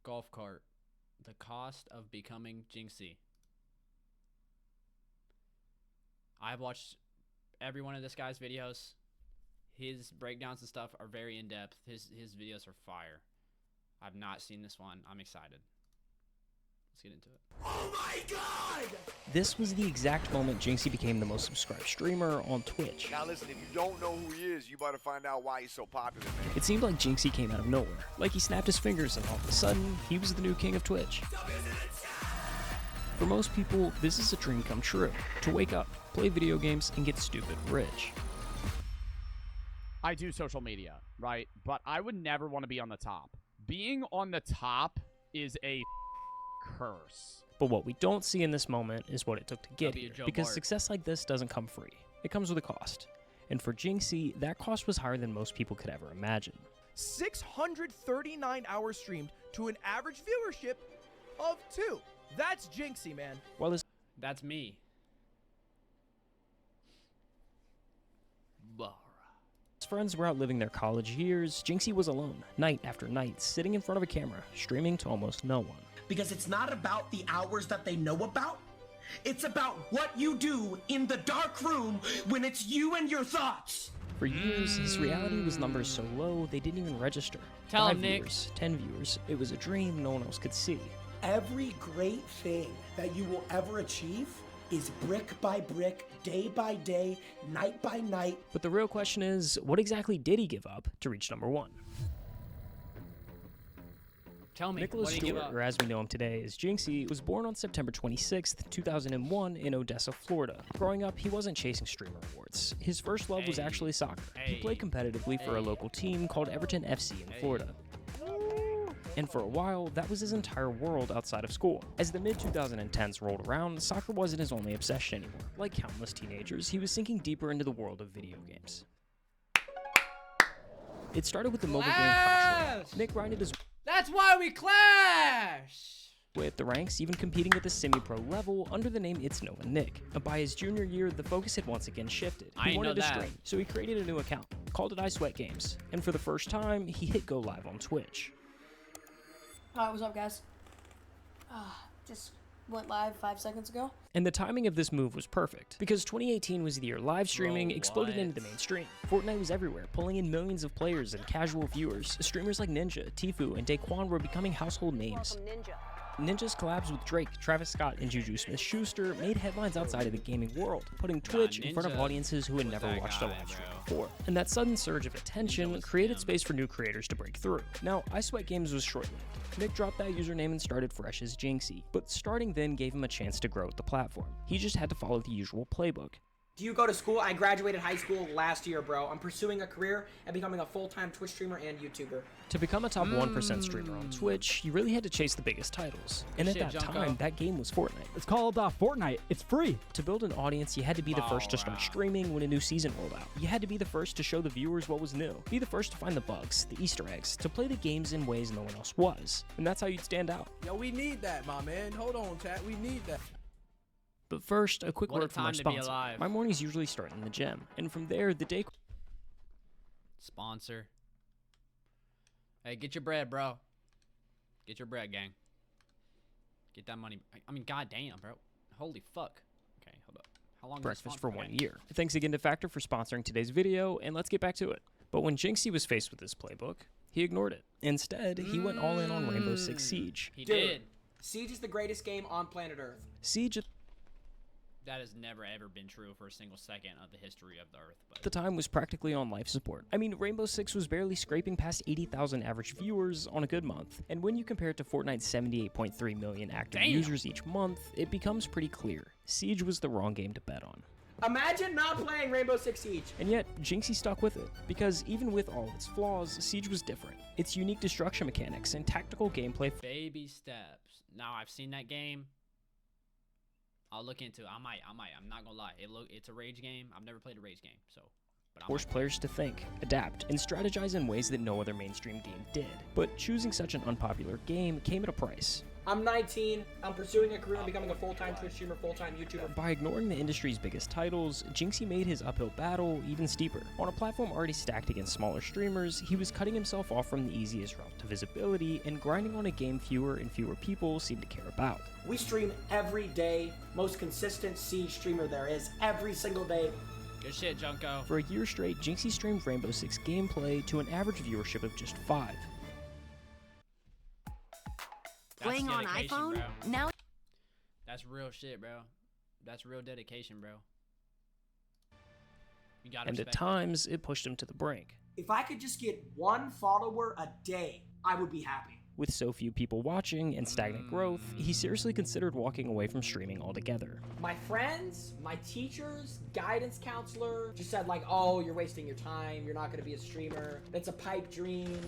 golf cart. The cost of becoming Jynxzi. I've watched every one of this guy's videos. His breakdowns and stuff are very in-depth. His videos are fire. I've not seen this one. I'm excited. Let's get into it. Oh my god! This was the exact moment Jynxzi became the most subscribed streamer on Twitch. Now listen, if you don't know who he is, you better find out why he's so popular, man. It seemed like Jynxzi came out of nowhere. Like he snapped his fingers and all of a sudden, he was the new king of Twitch. For most people, this is a dream come true. To wake up, play video games, and get stupid rich. I do social media, right? But I would never want to be on the top. Being on the top is a curse. But what we don't see in this moment is what it took to get here, because Bart. success like this doesn't come free. It comes with a cost. And for Jynxzi, that cost was higher than most people could ever imagine. 639 hours streamed to an average viewership of 2. That's Jynxzi, man. While his That's me. friends were out living their college years, Jynxzi was alone, night after night, sitting in front of a camera, streaming to almost no one. Because it's not about the hours that they know about. It's about what you do in the dark room when it's you and your thoughts. For years, his reality was numbers so low they didn't even register. Tell 5 him, Nick. viewers, 10 viewers. It was a dream no one else could see. Every great thing that you will ever achieve is brick by brick, day by day, night by night. But the real question is, what exactly did he give up to reach number 1? Tell me, Nicholas what did he give Stewart, up? or as we know him today as Jynxzi, was born on September 26, 2001 in Odessa, Florida. Growing up, he wasn't chasing streamer awards. His first love was Hey. actually soccer. He Hey. played competitively for a Hey. local team called Everton FC in Florida. And for a while, that was his entire world outside of school. As the mid-2010s rolled around, soccer wasn't his only obsession anymore. Like countless teenagers, he was sinking deeper into the world of video games. It started with the mobile game Crash Royale. Nick grinded his That's why we clash! with the ranks, even competing at the semi-pro level under the name It's Nova Nick. By his junior year, the focus had once again shifted. I He didn't know wanted to that. stream, so he created a new account, called it I Sweat Games, and for the first time, he hit go live on Twitch. Alright, what's up, guys? Just went live 5 seconds ago. And the timing of this move was perfect, because 2018 was the year live streaming Bro, exploded what? into the mainstream. Fortnite was everywhere, pulling in millions of players and casual viewers. Streamers like Ninja, Tfue, and Daquan were becoming household names. Ninja. Ninja's collabs with Drake, Travis Scott, and Juju Smith-Schuster made headlines outside of the gaming world, putting Twitch in front of Ninja audiences who had was never that watched a guy, live stream bro. before. And that sudden surge of attention was created him. space for new creators to break through. Now, I Sweat Games was short-lived. Nick dropped that username and started fresh as Jynxzi, but starting then gave him a chance to grow with the platform. He just had to follow the usual playbook. Do you go to school? I graduated high school last year, bro. I'm pursuing a career and becoming a full-time Twitch streamer and YouTuber. To become a top 1% streamer on Twitch, you really had to chase the biggest titles. And at Shit, that Junko. time, that game was Fortnite. It's called Fortnite. It's free. To build an audience, you had to be the first to start Alright. streaming when a new season rolled out. You had to be the first to show the viewers what was new. Be the first to find the bugs, the Easter eggs, to play the games in ways no one else was. And that's how you'd stand out. Yo, we need that, my man. Hold on, chat. We need that. But first, a quick What a word from our time to be sponsor. alive. My mornings usually start in the gym, and from there, the day Sponsor. Hey, get your bread, bro. Get your bread, gang. Get that money. I mean, goddamn, bro. Holy fuck. Okay, hold up. How long is this breakfast for sponsor? 1 year. Thanks again to Factor for sponsoring today's video, and let's get back to it. But when Jynxzi was faced with this playbook, he ignored it. Instead, he went all in on Rainbow Six Siege. He Dude. did. Siege is the greatest game on planet Earth. Siege That has never ever been true for a single second of the history of the Earth. at the time was practically on life support. I mean, Rainbow Six was barely scraping past 80,000 average viewers on a good month. And when you compare it to Fortnite's 78.3 million active Damn. users each month, it becomes pretty clear. Siege was the wrong game to bet on. Imagine not playing Rainbow Six Siege. And yet, Jynxzi stuck with it, because even with all of its flaws, Siege was different. Its unique destruction mechanics and tactical gameplay Baby steps. Now, I've seen that game. I'll look into it. I might. I'm not gonna lie. It's a rage game. I've never played a rage game, so. But I forced might. players to think, adapt, and strategize in ways that no other mainstream game did. But choosing such an unpopular game came at a price. I'm 19. I'm pursuing a career and becoming a full-time Twitch streamer, full-time YouTuber. By ignoring the industry's biggest titles, Jynxzi made his uphill battle even steeper. On a platform already stacked against smaller streamers, he was cutting himself off from the easiest route to visibility and grinding on a game fewer and fewer people seem to care about. We stream every day. Most consistent Siege streamer there is, every single day. Good shit, Junko. For a year straight, Jynxzi streamed Rainbow Six gameplay to an average viewership of just 5. Playing on iPhone? Bro. Now That's real shit, bro. That's real dedication, bro. You gotta And at respect times, it pushed him to the brink. If I could just get 1 follower a day, I would be happy. With so few people watching and stagnant growth, he seriously considered walking away from streaming altogether. My friends, my teachers, guidance counselor just said like, oh, you're wasting your time. You're not going to be a streamer. It's a pipe dream.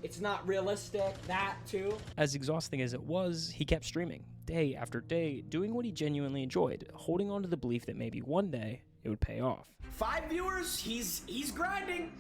It's not realistic. That too. As exhausting as it was, he kept streaming, day after day, doing what he genuinely enjoyed, holding on to the belief that maybe one day it would pay off. 5 viewers, he's grinding.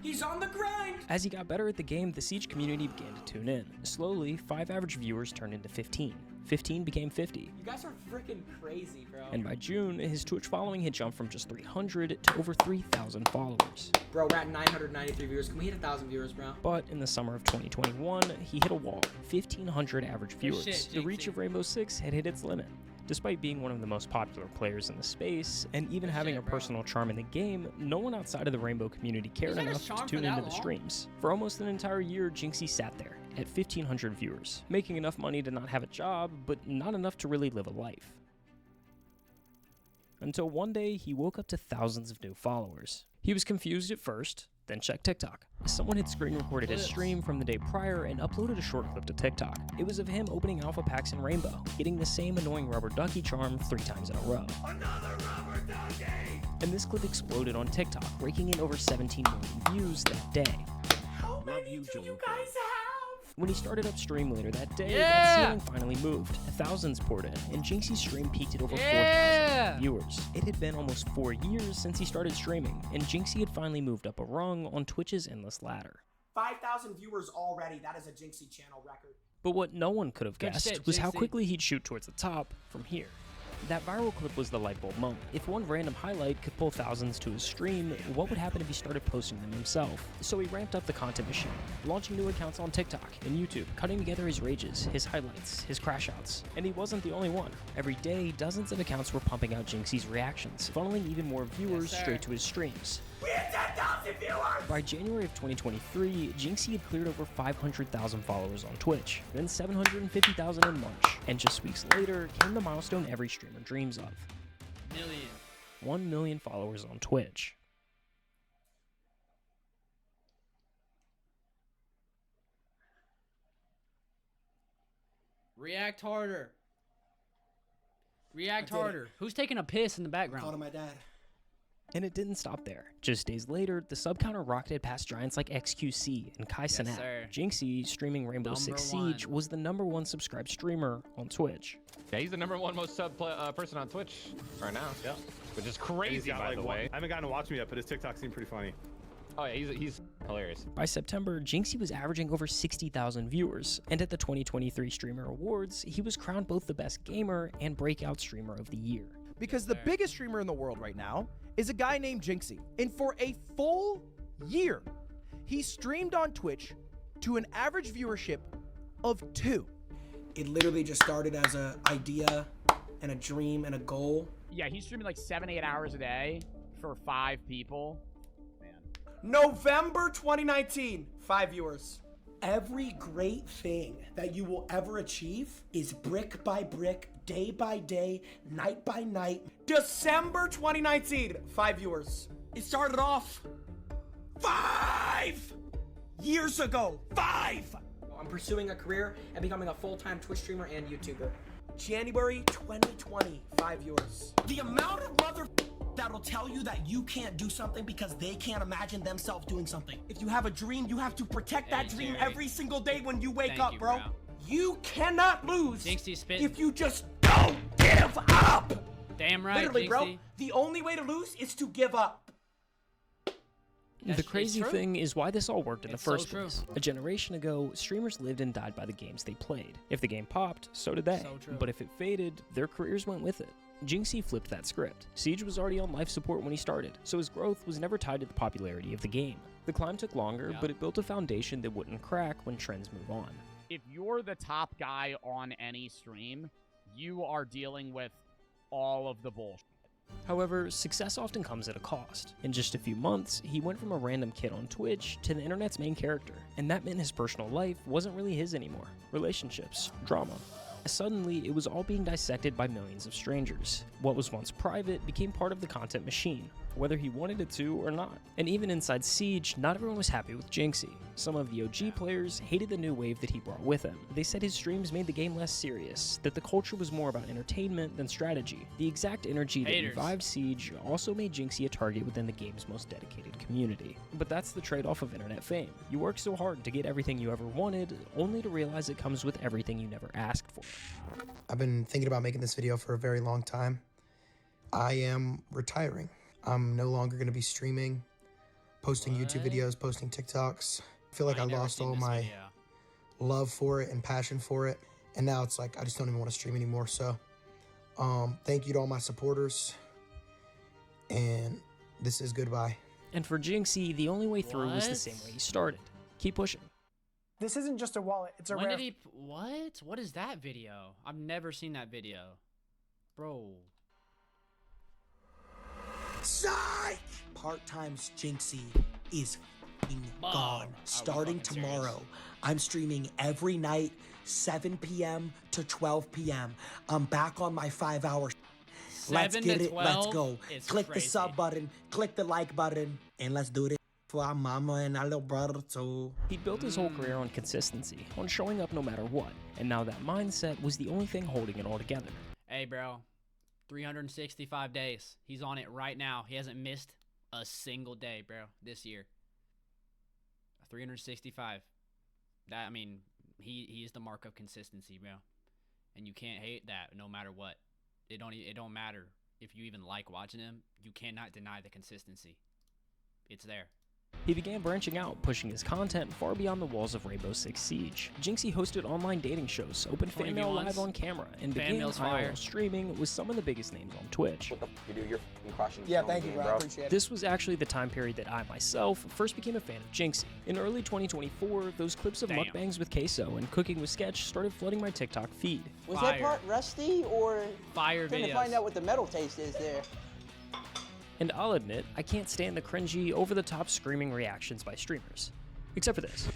He's on the grind. As he got better at the game, the Siege community began to tune in. Slowly, 5 average viewers turned into 15. 15 became 50. You guys are freaking crazy, bro. And by June, his Twitch following had jumped from just 300 to over 3,000 followers. Bro, we're at 993 viewers. Can we hit 1,000 viewers, bro? But in the summer of 2021, he hit a wall. 1,500 average viewers. shit, The reach Jynxzi. of Rainbow Six had hit its limit. Despite being one of the most popular players in the space, and even having shit, a bro. personal charm in the game, no one outside of the Rainbow community cared had a enough charm to for tune that into the long? streams. For almost an entire year, Jynxzi sat there, at 1,500 viewers, making enough money to not have a job, but not enough to really live a life. Until one day, he woke up to thousands of new followers. He was confused at first, then checked TikTok. Someone had screen recorded his stream from the day prior and uploaded a short clip to TikTok. It was of him opening alpha packs in Rainbow, getting the same annoying rubber ducky charm 3 times in a row. Another rubber ducky! And this clip exploded on TikTok, raking in over 17 million views that day. How many do you guys have? When he started up stream later that day, Yeah! that ceiling finally moved. Thousands poured in, and Jynxzi's stream peaked at over 4,000 viewers. It had been almost 4 years since he started streaming, and Jynxzi had finally moved up a rung on Twitch's endless ladder. 5,000 viewers already. That is a Jynxzi channel record. But what no one could have Good guessed shit, was how Jynxzi. quickly he'd shoot towards the top from here. That viral clip was the light bulb moment. If one random highlight could pull thousands to his stream, what would happen if he started posting them himself? So he ramped up the content machine, launching new accounts on TikTok and YouTube, cutting together his rages, his highlights, his crash outs. And he wasn't the only one. Every day, dozens of accounts were pumping out Jynxzi's reactions, funneling even more viewers Yes, sir. straight to his streams. We hit 10,000 viewers! By January of 2023, Jynxzi had cleared over 500,000 followers on Twitch, then 750,000 in March, and just weeks later came the milestone every streamer dreams of. Million. 1 million followers on Twitch. React harder. React I did it. harder. Who's taking a piss in the background? Called my dad. And it didn't stop there. Just days later, the sub counter rocketed past giants like XQC and Kai Cenat. sir. Jynxzi, streaming Rainbow Six Number Siege, one. was the #1 subscribed streamer on Twitch. Yeah, he's the #1 most sub person on Twitch right now. Yeah, which is crazy, by the way. I haven't gotten to watch him yet, but his TikTok seemed pretty funny. Oh yeah, he's hilarious. By September, Jynxzi was averaging over 60,000 viewers, and at the 2023 Streamer Awards, he was crowned both the best gamer and breakout streamer of the year. Because the biggest streamer in the world right now is a guy named Jynxzi. And for a full year, he streamed on Twitch to an average viewership of 2. It literally just started as an idea and a dream and a goal. Yeah, he's streaming like 7-8 hours a day for 5 people. Man. November 2019, 5 viewers. Every great thing that you will ever achieve is brick by brick, day by day, night by night. December 2019, 5 viewers. It started off 5 years ago. 5! I'm pursuing a career and becoming a full-time Twitch streamer and YouTuber. January 2020, 5 viewers. The amount of mother that'll tell you that you can't do something because they can't imagine themselves doing something. If you have a dream, you have to protect that Hey, dream Jerry. every single day when you wake Thank up, you, bro. bro. You cannot lose Jynxzi spit. if you just don't give up. Damn right, Literally, bro. Jynxzi. The only way to lose is to give up. The crazy true. thing is why this all worked in It's the so first true. place. A generation ago, streamers lived and died by the games they played. If the game popped, so did they. So true. But if it faded, their careers went with it. Jynxzi flipped that script. Siege was already on life support when he started, so his growth was never tied to the popularity of the game. The climb took longer, but it built a foundation that wouldn't crack when trends move on. If you're the top guy on any stream, you are dealing with all of the bullshit. However, success often comes at a cost. In just a few months, he went from a random kid on Twitch to the internet's main character, and that meant his personal life wasn't really his anymore. Relationships, drama. Suddenly, it was all being dissected by millions of strangers. What was once private became part of the content machine, whether he wanted it to or not. And even inside Siege, not everyone was happy with Jynxzi. Some of the OG players hated the new wave that he brought with him. They said his streams made the game less serious, that the culture was more about entertainment than strategy. The exact energy that revived Siege also made Jynxzi a target within the game's most dedicated community. But that's the trade-off of internet fame. You work so hard to get everything you ever wanted, only to realize it comes with everything you never asked for. I've been thinking about making this video for a very long time. I am retiring. I'm no longer going to be streaming, posting YouTube videos, posting TikToks. I feel like I lost all my love for it and passion for it. And now it's like, I just don't even want to stream anymore. So thank you to all my supporters. And this is goodbye. And for Jynxzi, the only way through was the same way he started. Keep pushing. This isn't just a wallet. It's a When rare. did he? What? What is that video? I've never seen that video, bro. Psych! Part-time's Jynxzi is f***ing gone. Starting tomorrow, I'm streaming every night, 7 p.m. to 12 p.m. I'm back on my 5-hour. Let's 7 get to it. Let's 12 go. is Click the crazy. sub button, click the like button, and let's do this for our mama and our little brother too. He built his whole career on consistency, on showing up no matter what, and now that mindset was the only thing holding it all together. Hey, bro. 365 days. He's on it right now. He hasn't missed a single day, bro, this year. 365. That, I mean, he is the mark of consistency, bro. And you can't hate that no matter what. It don't matter if you even like watching him. You cannot deny the consistency. It's there. He began branching out, pushing his content far beyond the walls of Rainbow Six Siege. Jynxzi hosted online dating shows, opened fan mail 20v1s. live on camera, and Fan began mail's fire. IRL streaming with some of the biggest names on Twitch. What the f you do? You're f***ing crushing Yeah, the thank you, game, bro. I appreciate it. This was actually the time period that I myself first became a fan of Jynxzi. In early 2024, those clips of mukbangs with queso and cooking with sketch started flooding my TikTok feed. Was that part rusty or fire trying to videos? find out what the metal taste is there? And I'll admit, I can't stand the cringy, over-the-top screaming reactions by streamers. Except for this.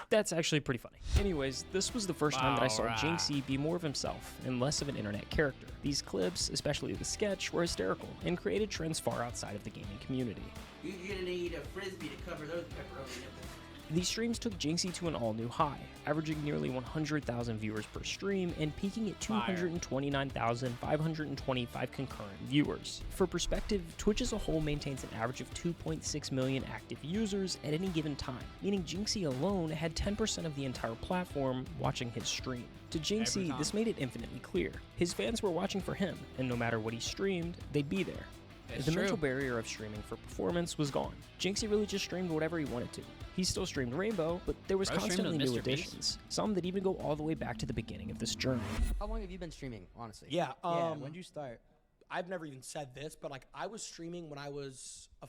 That's actually pretty funny. Anyways, this was the first time that I saw Alright. Jynxzi be more of himself and less of an internet character. These clips, especially the sketch, were hysterical and created trends far outside of the gaming community. You're gonna need a frisbee to cover those pepperoni nipples. These streams took Jynxzi to an all-new high, averaging nearly 100,000 viewers per stream and peaking at 229,525 concurrent viewers. For perspective, Twitch as a whole maintains an average of 2.6 million active users at any given time, meaning Jynxzi alone had 10% of the entire platform watching his stream. To Jynxzi, this made it infinitely clear. His fans were watching for him, and no matter what he streamed, they'd be there. It's The true. mental barrier of streaming for performance was gone. Jynxzi really just streamed whatever he wanted to. He still streamed Rainbow, but there was Bro streamed constantly with new Mr. Beast. additions, some that even go all the way back to the beginning of this journey. How long have you been streaming, honestly? Yeah. When'd you start? I've never even said this, but like I was streaming when I was a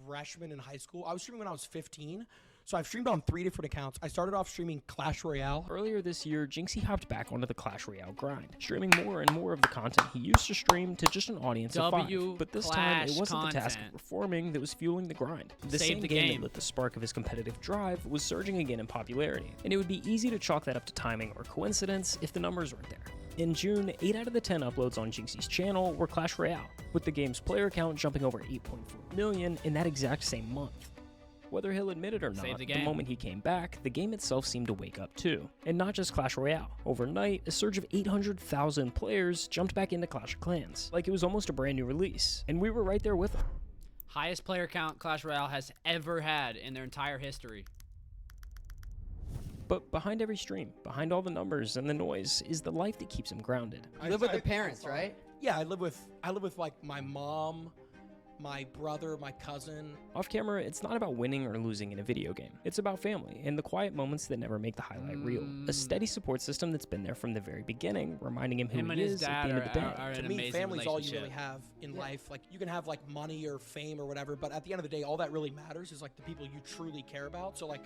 freshman in high school. I was streaming when I was 15. So I've streamed on 3 different accounts. I started off streaming Clash Royale. Earlier this year, Jynxzi hopped back onto the Clash Royale grind, streaming more and more of the content he used to stream to just an audience of 5. But this time, it Clash wasn't the task of content. performing that was fueling the grind. The Save same the game game. that lit the spark of his competitive drive was surging again in popularity, and it would be easy to chalk that up to timing or coincidence if the numbers weren't there. In June, 8 out of the 10 uploads on Jynxzi's channel were Clash Royale, with the game's player count jumping over 8.4 million in that exact same month. Whether he'll admit it or Save not, the the game. moment he came back, the game itself seemed to wake up too. And not just Clash Royale. Overnight, a surge of 800,000 players jumped back into Clash of Clans, like it was almost a brand new release, and we were right there with them. Highest player count Clash Royale has ever had in their entire history. But behind every stream, behind all the numbers and the noise, is the life that keeps him grounded. You live with the parents, right? Yeah, I live with like my mom, my brother, my cousin. Off camera, it's not about winning or losing in a video game. It's about family and the quiet moments that never make the highlight reel. A steady support system that's been there from the very beginning, reminding him who Him and he his is at dad the end of the day. are To an me, amazing family's all you really relationship. have in life. Like, you can have like money or fame or whatever, but at the end of the day, all that really matters is like the people you truly care about. So like,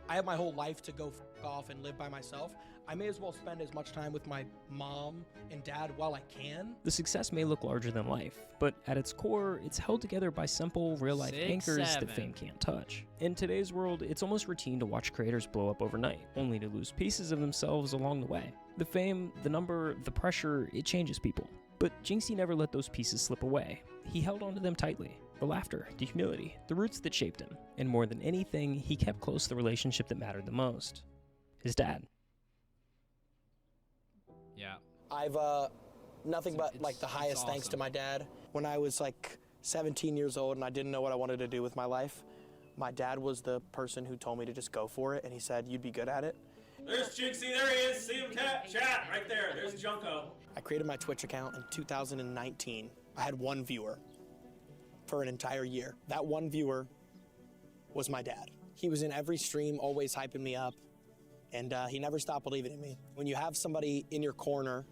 I have my whole life to go off and live by myself. I may as well spend as much time with my mom and dad while I can. The success may look larger than life, but at its core, it's held together by simple, real-life 6'7". anchors that fame can't touch. In today's world, it's almost routine to watch creators blow up overnight, only to lose pieces of themselves along the way. The fame, the number, the pressure, it changes people. But Jynxzi never let those pieces slip away. He held onto them tightly. The laughter, the humility, the roots that shaped him. And more than anything, he kept close the relationship that mattered the most. His dad. Yeah. I've nothing but like the highest thanks to my dad. When I was like 17 years old and I didn't know what I wanted to do with my life, my dad was the person who told me to just go for it, and he said, "You'd be good at it." There's Jynxzi, there he is. See him chat right there. There's Junko. I created my Twitch account in 2019. I had one viewer for an entire year. That one viewer was my dad. He was in every stream, always hyping me up, and he never stopped believing in me. When you have somebody in your corner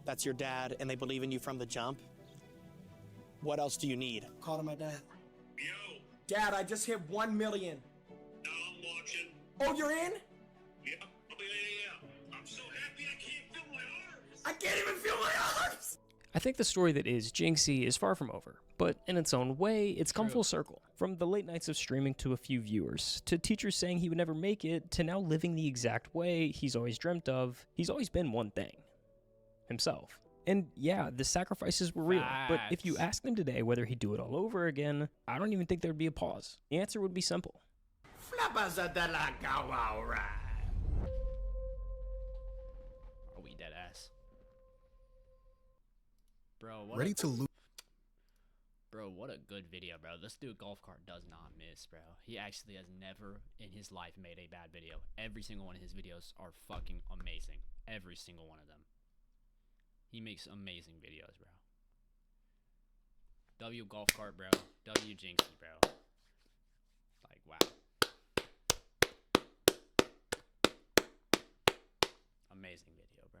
that's your dad and they believe in you from the jump, what else do you need? Call to my dad. Yo. Dad, I just hit 1 million. Now I'm watching. Oh, you're in? Yeah. I'm so happy I can't feel my arms. I can't even feel my arms. I think the story that is Jynxzi is far from over, but in its own way, it's come full circle. From the late nights of streaming to a few viewers, to teachers saying he would never make it, to now living the exact way he's always dreamt of, he's always been one thing. Himself. And yeah, the sacrifices were real, but if you asked him today whether he'd do it all over again, I don't even think there'd be a pause. The answer would be simple. Are we dead ass? Bro, what Ready to lose. Bro, what a good video, bro. This dude golf cart does not miss, bro. He actually has never in his life made a bad video. Every single one of his videos are fucking amazing. Every single one of them. He makes amazing videos, bro. W golf cart, bro. W Jynxzi, bro. Like, wow. Amazing video, bro.